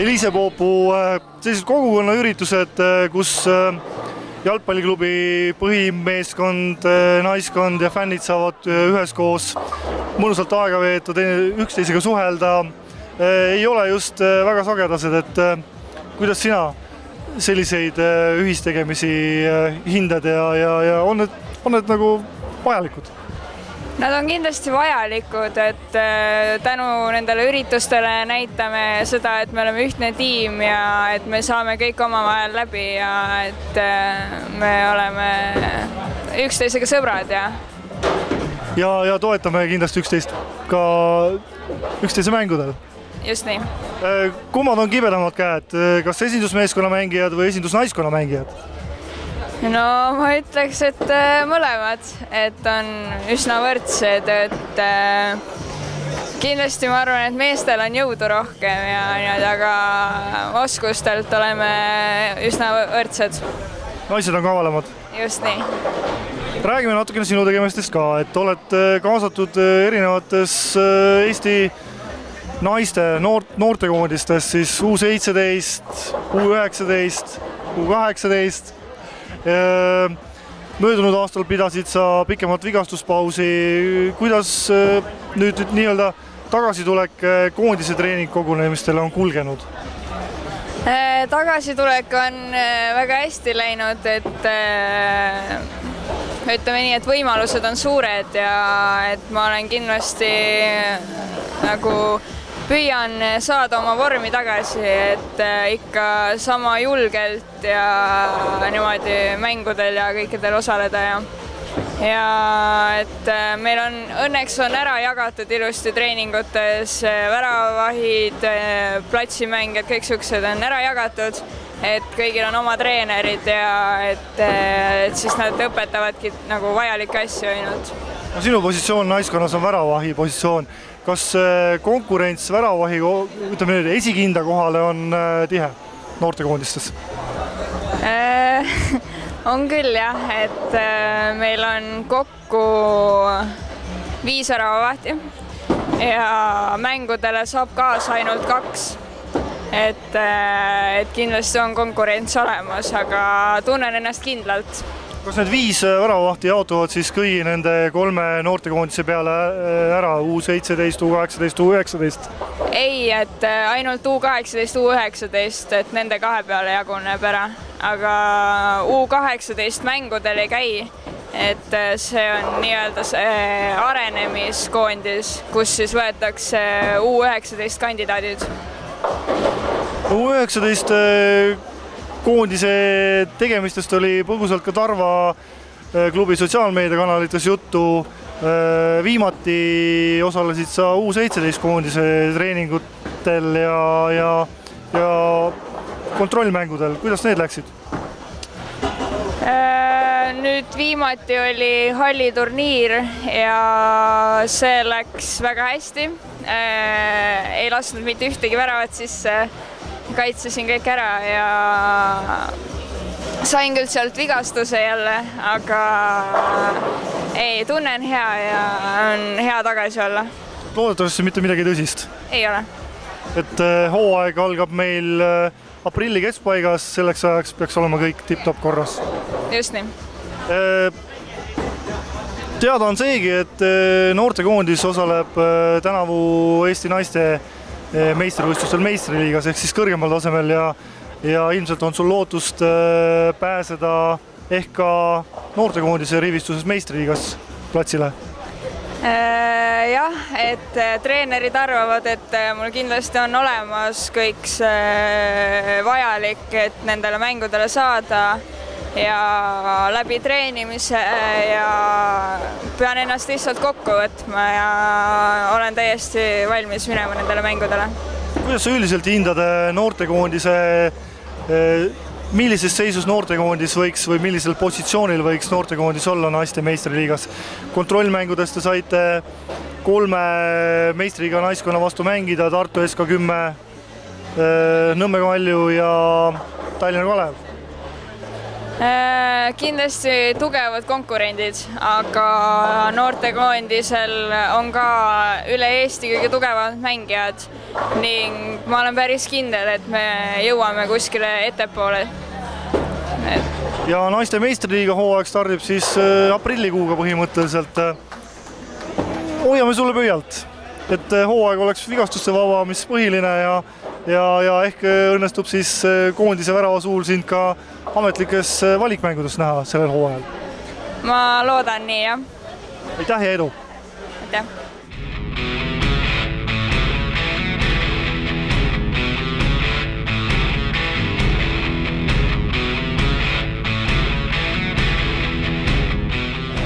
Elise Poopu sellised kogukonnaüritused, kus jalgpalliklubi põhimeeskond, naiskond ja fännid saavad üheskoos mõnusalt aega veeta, üksteisega suhelda, ei ole just väga sagedased, et kuidas sina selliseid ühistegemisi hindad ja on need nagu vajalikud? Nad on kindlasti vajalikud, et tänu nendele üritustele näitame seda, et me oleme ühtne tiim ja et me saame kõik omavahel läbi ja et me oleme üksteisega sõbrad ja toetame kindlasti üksteist ka üksteise mängudel. Just nii. Kummad on kibedamad käed, kas esindusmeeskonna mängijad või esindusnaiskonna mängijad? No ma ütleks, et mõlemad, et on üsna võrdsed, et kindlasti ma arvan, et meestel on jõudu rohkem aga oskustelt oleme üsna võrdsed. Naised on kavalamad? Just nii. Räägime natukene sinu tegemistest ka, et oled kaasatud erinevates Eesti naiste noortekoondistes, siis U17, U19, U18. Möödunud aastal pidasid sa pikemat vigastuspausi. Kuidas nüüd nii-öelda tagasitulek koondise treeningkogunemistele on kulgenud? Tagasitulek on väga hästi läinud, et ütleme nii, et võimalused on suured ja et ma olen kindlasti nagu püüan saada oma vormi tagasi, et ikka sama julgelt ja niimoodi mängudel ja kõikidel osaleda ja et meil on õnneks ära jagatud ilusti treeningutes, väravahid, platsimängijad, kõik siuksed on ära jagatud, et kõigil on oma treenerid ja et siis nad õpetavadki nagu vajalikke asju ainult. No sinu positsioon naiskonnas on väravahi positsioon. Kas konkurents väravahi esikinda kohale on tihe noortekoondistes? On küll jah, et meil on kokku 5 väravavahti ja mängudele saab kaasa ainult 2. Et kindlasti on konkurents olemas, aga tunnen ennast kindlalt. Kas need 5 väravavahti jaotuvad siis kõigi nende 3 noortekoondise peale ära, U17, U18, U19? Ei, et ainult U18, U19, et nende 2 peale jaguneb ära, aga U18 mängudel ei käi, et see on nii-öelda see arenemiskoondis, kus siis võetakse U19 kandidaadid. U19 koondise tegemistest oli põgusalt ka Tarva klubi sotsiaalmeediakanalites juttu. Viimati osalesid sa U17 koondise treeningutel ja kontrollmängudel. Kuidas need läksid? Nüüd viimati oli halliturniir ja see läks väga hästi. Ei lasknud mitte ühtegi väravat sisse. Kaitsesin kõik ära ja sain küll sealt vigastuse jälle, aga ei, tunnen hea ja on hea tagasi olla. Loodetavasti mitte midagi tõsist? Ei ole. Et hooaeg algab meil aprilli keskpaigas, selleks ajaks peaks olema kõik tipp-top korras. Just nii. Teada on seegi, et noortekoondis osaleb tänavu Eesti naiste meistrivõistlustel meistriliigas ehk siis kõrgemal tasemel ja ilmselt on sul lootust pääseda ehk ka noortekoondise rivistuses meistriliigas platsile? Jah, et treenerid arvavad, et mul kindlasti on olemas kõik see vajalik, et nendele mängudele saada ja läbi treenimise ja pean ennast lihtsalt kokku võtma ja olen täiesti valmis minema nendele mängudele. Kuidas sa üldiselt hindad noortekoondise, millises seisus noortekoondis võiks või millisel positsioonil võiks noortekoondis olla naiste meistriliigas? Kontrollmängudest te saite 3 meistriliiga naiskonna vastu mängida, Tartu SK10, Nõmme Kalju ja Tallinna Kalev. Kindlasti tugevad konkurendid, aga noortekoondisel on ka üle Eesti kõige tugevamad mängijad ning ma olen päris kindel, et me jõuame kuskile ettepoole. Ja naiste meistriliiga hooaeg stardib siis aprillikuuga põhimõtteliselt. Hoiame sulle pöialt, et hooaeg oleks vigastuste vaba, mis põhiline ja ehk õnnestub siis koondise värava suul sind ka ametlikes valikmängudes näha sellel hooajal. Ma loodan nii, jah. Aitäh ja edu! Aitäh!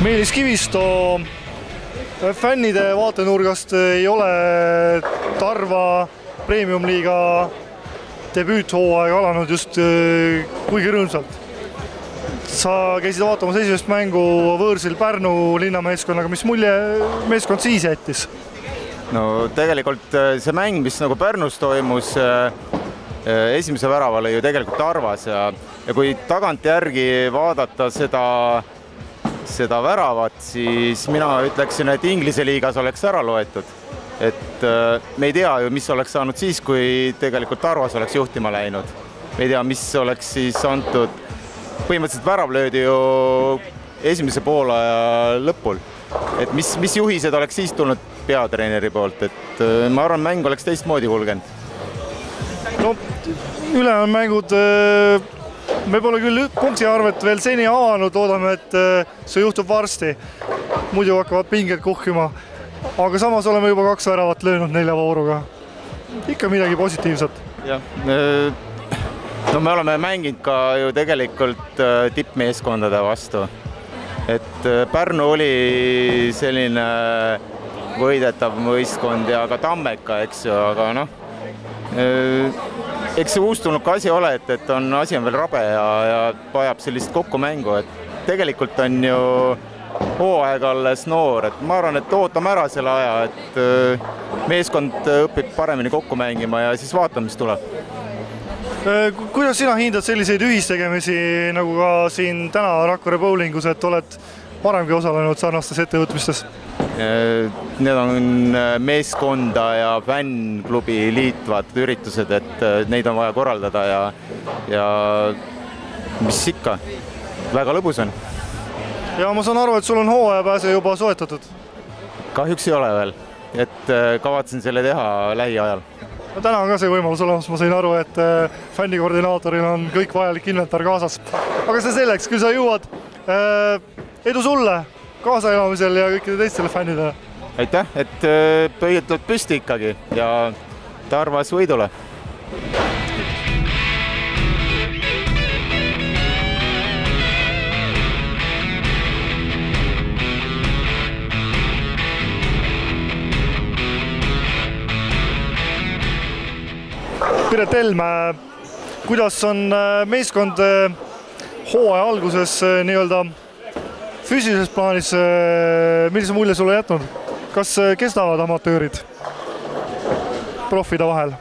Meelis Kivisto fännide vaatenurgast ei ole Tarva Premium-liiga debüüthooaeg alanud just kuigi rõõmsalt. Sa käisid vaatamas esimest mängu võõrsil Pärnu linnameeskonnaga, mis mulje meeskond siis jättis? No tegelikult see mäng, mis nagu Pärnus toimus, esimese värava oli ju tegelikult Tarvas ja kui tagantjärgi vaadata seda väravat, siis mina ütleksin, et Inglise liigas oleks ära loetud. Et me ei tea ju, mis oleks saanud siis, kui tegelikult Tarvas oleks juhtima läinud. Me ei tea, mis oleks siis antud. Põhimõtteliselt värav löödi ju esimese poolaja lõpul. Et mis juhised oleks siis tulnud peatreeneri poolt, et ma arvan, mäng oleks teistmoodi kulgenud. No, ülejäänud mängud me pole küll punktiarvet veel seni avanud, loodame, et see juhtub varsti. Muidu hakkavad pinged kuhkima. Aga samas oleme juba 2 väravat löönud 4 vooruga. Ikka midagi positiivset. Jah, no me oleme mänginud ka ju tegelikult tippmeeskondade vastu. Et Pärnu oli selline võidetav võistkond ja ka Tammeka, eks ju, aga noh, eks see uustulnud ka asi ole, et asi on veel rabe ja vajab sellist kokkumängu, et tegelikult on ju hooaeg alles noor, et ma arvan, et ootame ära selle aja, et meeskond õpib paremini kokku mängima ja siis vaatame, mis tuleb. Kuidas sina hindad selliseid ühistegemisi nagu ka siin täna Rakvere bowlingus, et oled varemgi osalenud sarnastes ettevõtmistes? Need on meeskonda ja fännklubi liitvad üritused, et neid on vaja korraldada ja mis ikka, väga lõbus on. Ja ma saan aru, et sul on hooajapääse juba soetatud? Kahjuks ei ole veel, et kavatsen selle teha lähiajal. No, täna on ka see võimalus olemas, ma sain aru, et fännikoordinaatoril on kõik vajalik inventar kaasas. Aga see selleks, kui sa jõuad, edu sulle kaasaelamisel ja kõikide teistele fännidele. Aitäh, et pöietult püsti ikkagi ja Tarvas võidule. Piret Helme, kuidas on meeskond hooaja alguses nii-öelda füüsilises plaanis, millise mulje sulle jätnud? Kas kestavad amatöörid profide vahel?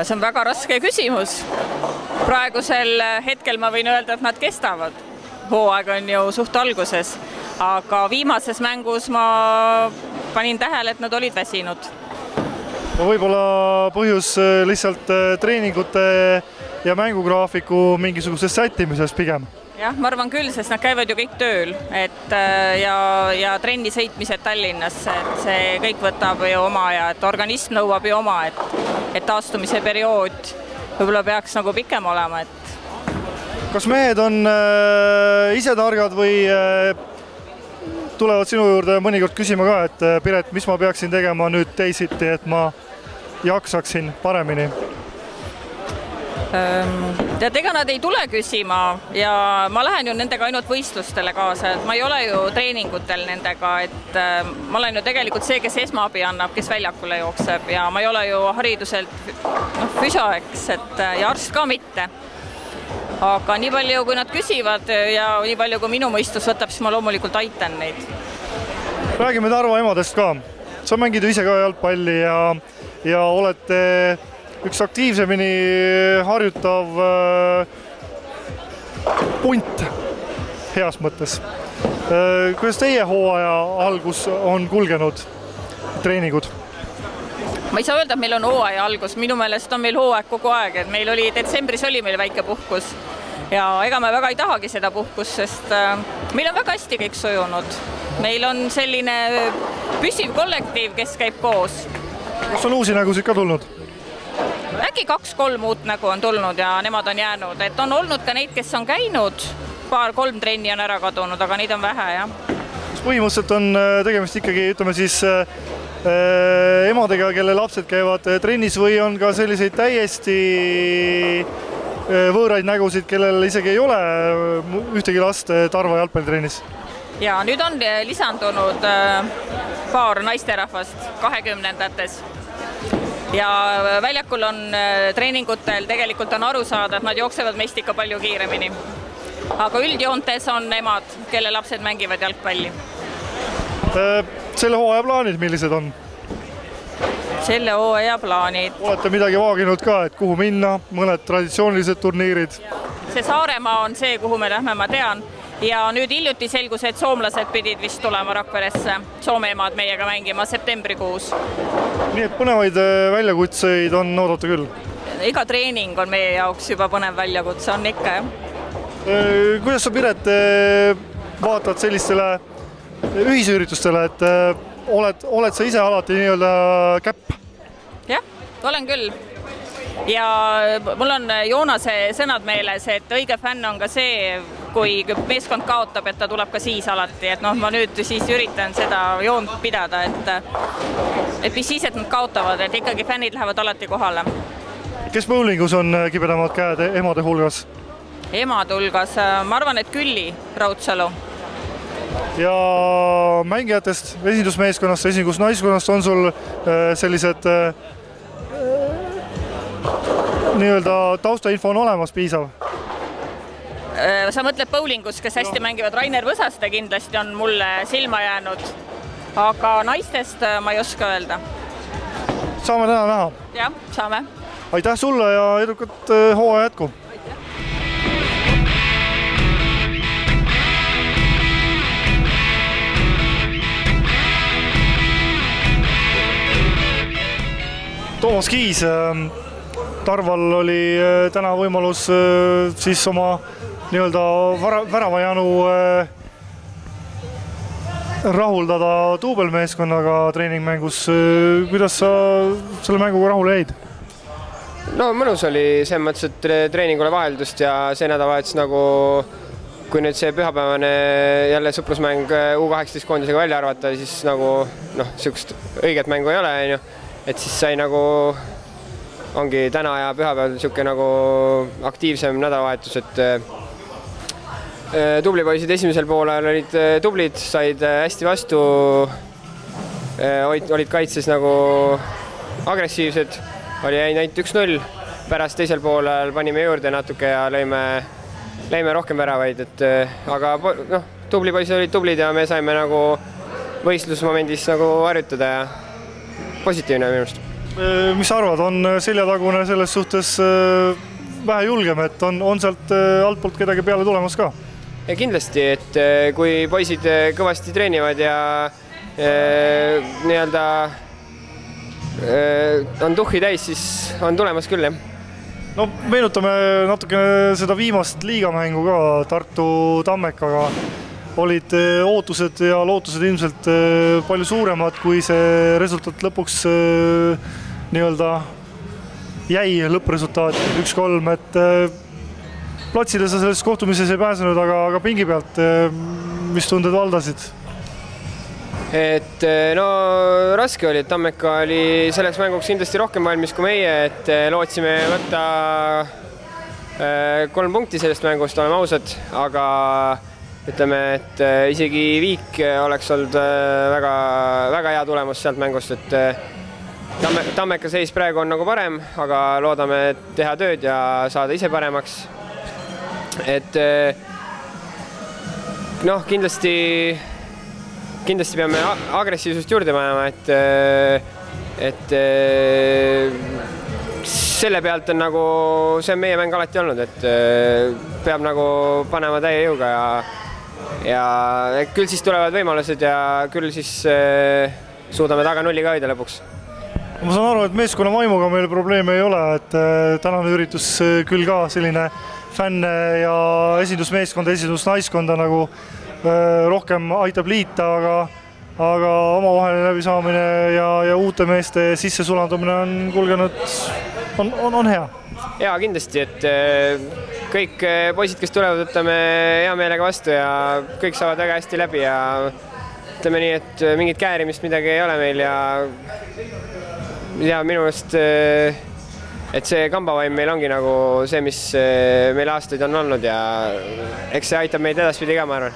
See on väga raske küsimus. Praegusel hetkel ma võin öelda, et nad kestavad. Hooaeg on ju suht alguses, aga viimases mängus ma panin tähele, et nad olid väsinud. Võib-olla põhjus lihtsalt treeningute ja mängugraafiku mingisuguses sättimises pigem? Jah, ma arvan küll, sest nad käivad ju kõik tööl ja trenni sõitmised Tallinnasse, et see kõik võtab ju oma ja et organism nõuab ju oma, et taastumise periood võib-olla peaks nagu pikem olema. Kas mehed on ise targad või tulevad sinu juurde mõnikord küsima ka, et Piret, mis ma peaksin tegema nüüd teisiti, et ma jaksaksin paremini? Ega nad ei tule küsima ja ma lähen ju nendega ainult võistlustele kaasa, et ma ei ole ju treeningutel nendega, et ma olen ju tegelikult see, kes esmaabi annab, kes väljakule jookseb ja ma ei ole ju hariduselt füsioeks ja arst ka mitte. Aga nii palju, kui nad küsivad ja nii palju, kui minu mõistus võtab, siis ma loomulikult aitan neid. Räägime Tarva emadest ka. Sa mängid ise ka jalgpalli ja olete üks aktiivsemini harjutav punt heas mõttes. Kuidas teie hooaja algus on kulgenud treeningud? Ma ei saa öelda, et meil on hooaja algus. Minu meelest on meil hooaeg kogu aeg. Et meil oli detsembris oli meil väike puhkus. Ja ega me väga ei tahagi seda puhkust, sest meil on väga hästi kõik sujunud. Meil on selline püsiv kollektiiv, kes käib koos. Kas on uusi nägusid ka tulnud? Äkki 2-3 uut nägu on tulnud ja nemad on jäänud. Et on olnud ka neid, kes on käinud. 2-3 trenni on ära kadunud, aga neid on vähe, jah. Põhimõtteliselt on tegemist ikkagi, ütleme siis, emadega, kelle lapsed käivad trennis või on ka selliseid täiesti võõraid nägusid, kellel isegi ei ole ühtegi last Tarva jalgpallitrennis? Ja nüüd on lisandunud paar naisterahvast 20-ndates. Ja väljakul on treeningutel tegelikult on aru saada, et nad jooksevad meist ikka palju kiiremini. Aga üldjoontes on emad, kelle lapsed mängivad jalgpalli. Selle hooaja plaanid, millised on? Selle hooaja plaanid. Olete midagi vaaginud ka, et kuhu minna, mõned traditsioonilised turniirid? See Saaremaa on see, kuhu me lähme, ma tean. Ja nüüd hiljuti selgus, et soomlased pidid vist tulema Rakveresse. Soome emad meiega mängima septembrikuus. Nii et põnevaid väljakutseid on oodata küll? Iga treening on meie jaoks juba põnev väljakutse, on ikka, jah. Kuidas sa, Piret, vaatad sellistele ühisüritustele, et oled sa ise alati nii-öelda käpp? Jah, olen küll. Ja mul on Joonase sõnad meeles, et õige fänn on ka see, kui meeskond kaotab, et ta tuleb ka siis alati. Et ma nüüd siis üritan seda joont pidada, et mis siis, et nad kaotavad, et ikkagi fännid lähevad alati kohale. Kes bowlingus on kibedamad käed emade hulgas? Emade hulgas, ma arvan, et Külli Raudsalu. Ja mängijatest, esindusmeeskonnast, esindusnaiskonnast on sul sellised nii-öelda taustainfo on olemas piisav? Sa mõtled bowlingus, kes hästi mängivad. Rainer Võsaste kindlasti on mulle silma jäänud, aga naistest ma ei oska öelda. Saame täna näha? Jah, saame. Aitäh sulle ja edukat hooaja jätku! Toomas Kiis, Tarval oli täna võimalus siis oma nii-öelda väravajanu rahuldada duubelmeeskonnaga treeningmängus. Kuidas sa selle mänguga rahule jäid? No mõnus oli selles mõttes, et treeningule vaheldust ja see nädalavahetus nagu, kui nüüd see pühapäevane jälle suplusmäng U18 koondisega välja arvata, siis nagu sihukest õiget mängu ei ole, et siis sai nagu ongi täna ja pühapäeval sihuke nagu aktiivsem nädalavahetus, et tublipoisid esimesel poolel olid tublid, said hästi vastu, olid kaitses nagu agressiivsed, oli jäi ainult 1-0, pärast teisel poolel panime juurde natuke ja lõime rohkem väravaid, aga tublipoisid olid tublid ja me saime nagu võistlusmomendis nagu harjutada ja positiivne minust. Mis sa arvad, on seljatagune selles suhtes vähe julgem, et on sealt altpoolt kedagi peale tulemas ka? Ja kindlasti, et kui poisid kõvasti treenivad ja nii-öelda on tuhhi täis, siis on tulemas küll, jah. No meenutame natukene seda viimast liigamängu ka Tartu Tammekaga. Olid ootused ja lootused ilmselt palju suuremad, kui see resultaat lõpuks nii-öelda jäi lõppresultaat 1-3, et platsile sa selles kohtumises ei pääsenud, aga pingi pealt, mis tunded valdasid? Et no raske oli, et Tammeka oli selleks mänguks kindlasti rohkem valmis kui meie, et lootsime võtta 3 punkti sellest mängust, oleme ausad, aga ütleme, et isegi viik oleks olnud väga hea tulemus sealt mängust, et Tammeka seis praegu on nagu parem, aga loodame teha tööd ja saada ise paremaks. Et kindlasti peame agressiivsust juurde panema, et selle pealt on nagu, see on meie mäng alati olnud, et peab nagu panema täie jõuga ja küll siis tulevad võimalused ja küll siis suudame taga nulliga hoida lõpuks. Ma saan aru, et meeskonna vaimuga meil probleeme ei ole, et tänane üritus küll ka selline fänne ja esindusmeeskonda, esindusnaiskonda nagu rohkem aitab liita, aga omavaheline läbisaamine ja uute meeste sissesulandumine on kulgenud, on hea. Jaa, kindlasti, et kõik poisid, kes tulevad, võtame hea meelega vastu ja kõik saavad väga hästi läbi ja ütleme nii, et mingit käärimist midagi ei ole meil ja minu meelest, et see kambavaim meil ongi nagu see, mis meil aastaid on olnud ja eks see aitab meid edaspidi ka, ma arvan.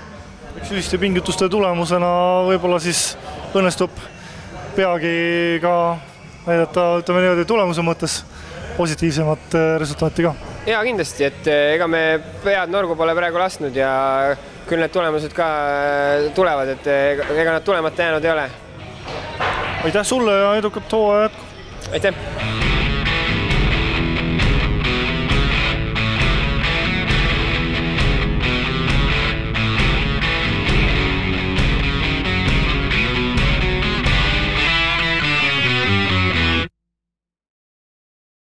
Eks ühiste pingutuste tulemusena võib-olla siis õnnestub peagi ka näidata, ütleme niimoodi, tulemuse mõttes positiivsemat resultaati ka. Jaa, kindlasti, et ega me pead norgu pole praegu lasknud ja küll need tulemused ka tulevad, et ega nad tulemata jäänud ei ole. Aitäh sulle ja edukat hooaja jätku! Aitäh!